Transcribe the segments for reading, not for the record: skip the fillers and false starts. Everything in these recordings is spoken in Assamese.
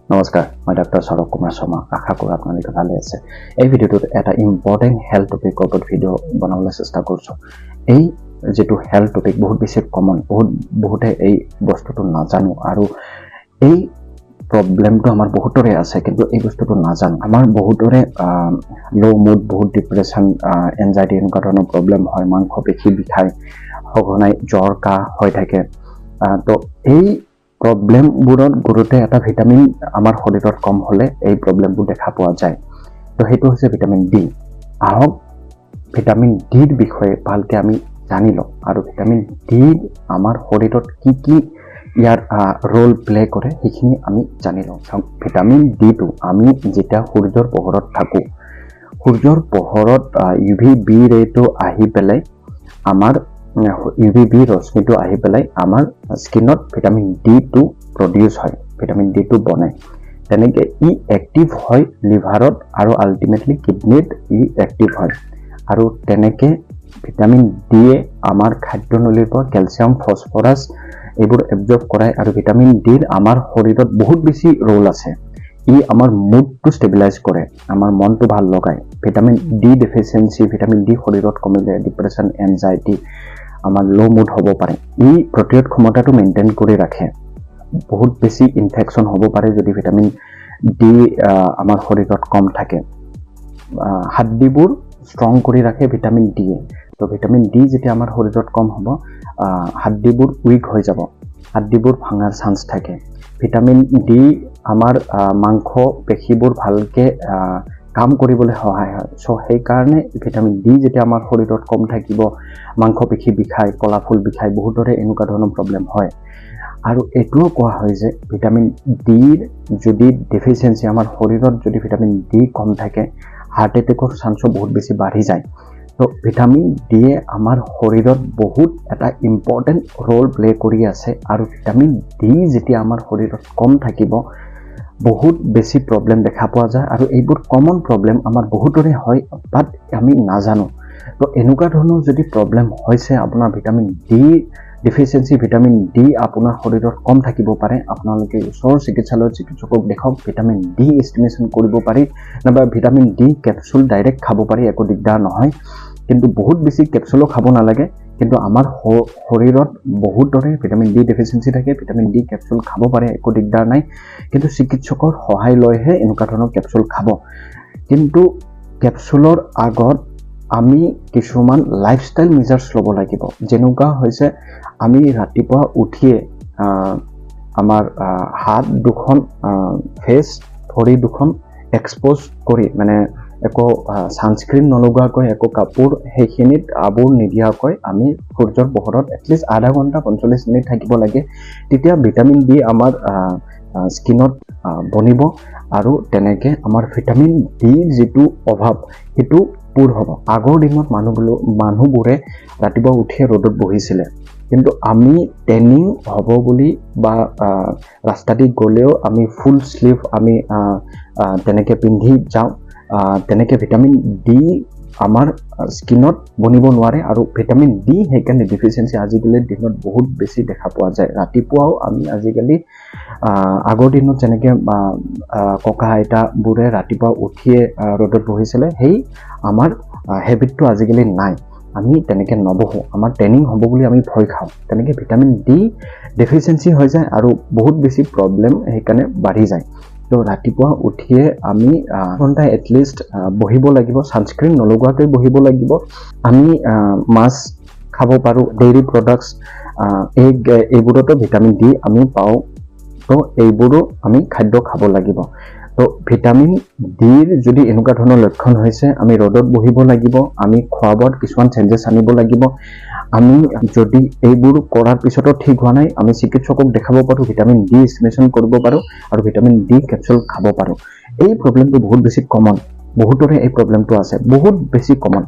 নমস্কাৰ মই ডক্টৰ সৌৰভ কুমাৰ শৰ্মা আশা কৰোঁ আপোনালোকে ভালে আছে এই ভিডিঅ'টোত এটা ইম্পৰ্টেন্ট হেল্থ টপিকৰ ওপৰত ভিডিঅ' বনাবলৈ চেষ্টা কৰিছোঁ এই যেটো হেল্থ টপিক বহুত বেছি কমন বহুতে এই বস্তুটো নাজানো আৰু এই প্ৰবলেমটো আমাৰ বহুতৰে আছে কিন্তু এই বস্তুটো নাজানো আমাৰ বহুতৰে লো মুড বহুত ডিপ্ৰেছন এনজাইটি এনেকুৱা ধৰণৰ প্ৰবলেম হয় মাংস পেশী বিষায় সঘনাই জ্বৰ কাহ হৈ থাকে তো এই प्रॉब्लम बुरत गुरुते এটা ভিটামিন আমাৰ শৰীৰত কম হলে এই প্ৰবলেমবোৰ দেখা পোৱা যায় তো হেতু হৈছে ভিটামিন ডি আহক ভিটামিন ডি ৰ বিষয়ে ভালকে আমি জানি লওঁ আৰু ভিটামিন ডি আমাৰ শৰীৰত কি কি ইয়াৰ ৰোল প্লে কৰে সেইখিনি আমি জানি লওঁ ভিটামিন ডি টো আমি যেতিয়া সূৰ্যৰ পোহৰত থাকো সূৰ্যৰ পোহৰত UVB ৰেটো আহি পেলাই আমাৰ UVB ৰশ্মিটো আহি পেলাই আমাৰ স্কিনত ভিটামিন ডি টো প্ৰডিউস হয় ভিটামিন ডি টো বনে তেনেকে ই এক্টিভ হয় লিভাৰত আৰু আলটিমেটলি কিডনিত ই এক্টিভ হয় আৰু তেনেকে ভিটামিন ডি এ আমাৰ খাদ্যনলীৰ পৰা ক্যালসিয়াম ফসফৰাছ এইবোৰ এবজৰ্ব কৰায় আৰু ভিটামিন ডি আমাৰ শৰীৰত বহুত বেছি ৰোল আছে ই আমাৰ মুডটো ষ্টেবিলাইজ কৰে আমাৰ মনটো ভাল লগায় vitamin D deficiency vitamin D শৰীৰত কমিলে ডিপ্ৰেছন এনজাইটি আমাৰ লো মুড হ'ব পাৰে ই প্ৰতিৰোধ ক্ষমতাটো মেইনটেইন কৰি ৰাখে বহুত বেছি ইনফেকশন হ'ব পাৰে যদি ভিটামিন ডি আমাৰ শৰীৰত কম থাকে হাড়বোৰ ষ্ট্ৰং কৰি ৰাখে ভিটামিন ডি তো ভিটামিন ডি যেতিয়া আমাৰ শৰীৰত কম হ'ব হাড়বোৰ উইক হৈ যাব হাড়বোৰ ভাঙাৰ চান্স থাকে ভিটামিন ডি আমাৰ মাংস পেশীবোৰ ভালকে কাম কৰিবলৈ সহায় হয় সো সেই কাৰণে ভিটামিন ডি যেতিয়া আমাৰ শৰীৰত কম থাকিব মাংস পেশী বিষায় কলাফুল বিষায় বহুতৰে এনেকুৱা ধৰণৰ প্ৰবলেম হয় আৰু এটোও কোৱা হয় যে ভিটামিন ডি যদি ডেফিচিয়েন্সি আমাৰ শৰীৰত যদি ভিটামিন ডি কম থাকে হাৰ্ট এটেকৰ চান্সও বহুত বেছি বাঢ়ি যায় তো ভিটামিন ডি আমাৰ শৰীৰত বহুত এটা ইম্পৰ্টেন্ট ৰোল প্লে কৰি আছে আৰু ভিটামিন ডি যেতিয়া আমাৰ শৰীৰত কম থাকিব বহুত বেছি প্ৰবলেম দেখা পোৱা যায় আৰু এইবোৰ কমন প্ৰবলেম আমাৰ বহুতৰে হয় বাট আমি নাজানো তো এনেকুৱা ধৰণৰ যদি প্ৰবলেম হৈছে আপোনাৰ vitamin D deficiency vitamin D আপোনাৰ শৰীৰত কম থাকিব পাৰে আপোনালোকে ওচৰৰ চিকিৎসালয়ত চিকিৎসকক দেখাওক ভিটামিন ডি এস্টিমেশন কৰিব পাৰি নাবা ভিটামিন ডি ক্যাপসুল ডাইৰেক্ট খাব পাৰি একো দিগদাৰ নহয় কিন্তু বহুত বেছি ক্যাপসুলও খাব নালাগে কিন্তু আমাৰ শৰীৰত বহুতৰে ভিটামিন ডি ডেফিচিয়েন্সি থাকে ভিটামিন ডি ক্যাপসুল খাব পাৰে একো দিগদাৰ নাই কিন্তু চিকিৎসকৰ সহায় লৈহে এনেকুৱা ধৰণৰ ক্যাপসুল খাব কিন্তু ক্যাপসুলৰ আগত আমি কিছুমান লাইফস্টাইল মেজাৰ্স ল'ব লাগিব যেনেকুৱা হৈছে আমি ৰাতিপুৱা উঠিয়ে আমাৰ হাত দুখন ফেস ভৰি দুখন এক্সপোজ কৰি মানে একো সানস্ক্ৰিন নলগাকৈ একো কাপোৰ হেখিনিত আবুৰ নিদিয়াকৈ আমি সূৰ্যৰ পোহৰত এটলিষ্ট আধা ঘণ্টা 45 মিনিট থাকিব লাগে তেতিয়া ভিটামিন ডি আমাৰ স্কিনত বনিব আৰু তেনেকে আমাৰ ভিটামিন ডি যেটো অভাৱ হেতু পূৰ হ'ব আগৰ দিনত মানুহবোৰে ৰাতিপুৱা উঠি ৰ'দত বহিছিলে কিন্তু আমি ট্ৰেনিং হ'ব বুলি বা ৰাস্তাদি গলেও আমি ফুল স্লিভ আমি তেনেকে পিন্ধি যাওঁ তেনেকে ভিটামিন ডি আমাৰ স্কিনত বনিব নোৱাৰে আৰু ভিটামিন ডি হেকানে ডেফিচিয়েন্সি আজিকালি দিনত বহুত বেছি দেখা পোৱা যায় ৰাতিপুৱাও আমি আজিকালি আগৰ দিনত যেনেকে ককা আইতা বুৰে ৰাতিপুৱা উঠিয়ে ৰ'দত বহিছিলে হেই আমাৰ হেবিটটো আজিকালি নাই আমি তেনেকে নবহো আমাৰ ট্ৰেনিং হ'ব বুলি আমি ভয় খাওঁ তেনেকে ভিটামিন ডি ডেফিচিয়েন্সি হৈ যায় আৰু বহুত বেছি প্ৰবলেম হেকানে বাঢ়ি যায় তো ৰাতিপুৱা উঠিয়ে আমি ঘণ্টা এটলিষ্ট বহিব লাগিব সানস্ক্ৰিন নলগাকৈ বহিব লাগিব আমি মাছ খাব পাৰো ডেইৰি প্ৰডাক্টস এইবোৰতো ভিটামিন ডি আমি পাও তো এইবোৰো আমি খাদ্য খাব লাগিব তো ভিটামিন ডি যদি এনেকুৱা ধৰণৰ লক্ষণ হৈছে আমি ৰ'দত বহিব লাগিব আমি খোৱাবোৰত কিছুমান চেঞ্জেস আনিব লাগিব আমি যদি এইবোৰ কৰাৰ পিছতো ঠিক হোৱা নাই আমি চিকিৎসকক দেখাব পাৰো ভিটামিন ডি এস্টিমেশন কৰিব পাৰো আৰু ভিটামিন ডি ক্যাপসুল খাব পাৰো এই প্ৰবলেমটো বহুত বেছি কমন বহুতৰে এই প্ৰবলেমটো আছে বহুত বেছি কমন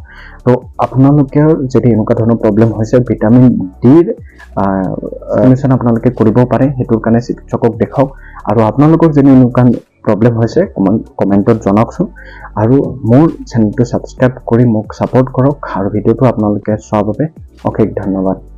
তো আপোনালোকৰ যদি এনেকুৱা ধৰণৰ প্ৰবলেম হৈছে ভিটামিন ডি এস্টিমেশন আপোনালোকে কৰিব পাৰে হেতুৰ কাৰণে চিকিৎসকক দেখাওক আৰু আপোনালোকৰ যদি এনেকুৱা প্ৰবলেম হৈছে কমেন্টত জনাওকচোন আৰু মোৰ চেনেলটো সাবস্ক্ৰাইব কৰি মোক সাপোৰ্ট কৰক আৰু ভিডিওটো আপোনালোকে চোৱাৰ বাবে অশেষ ধন্যবাদ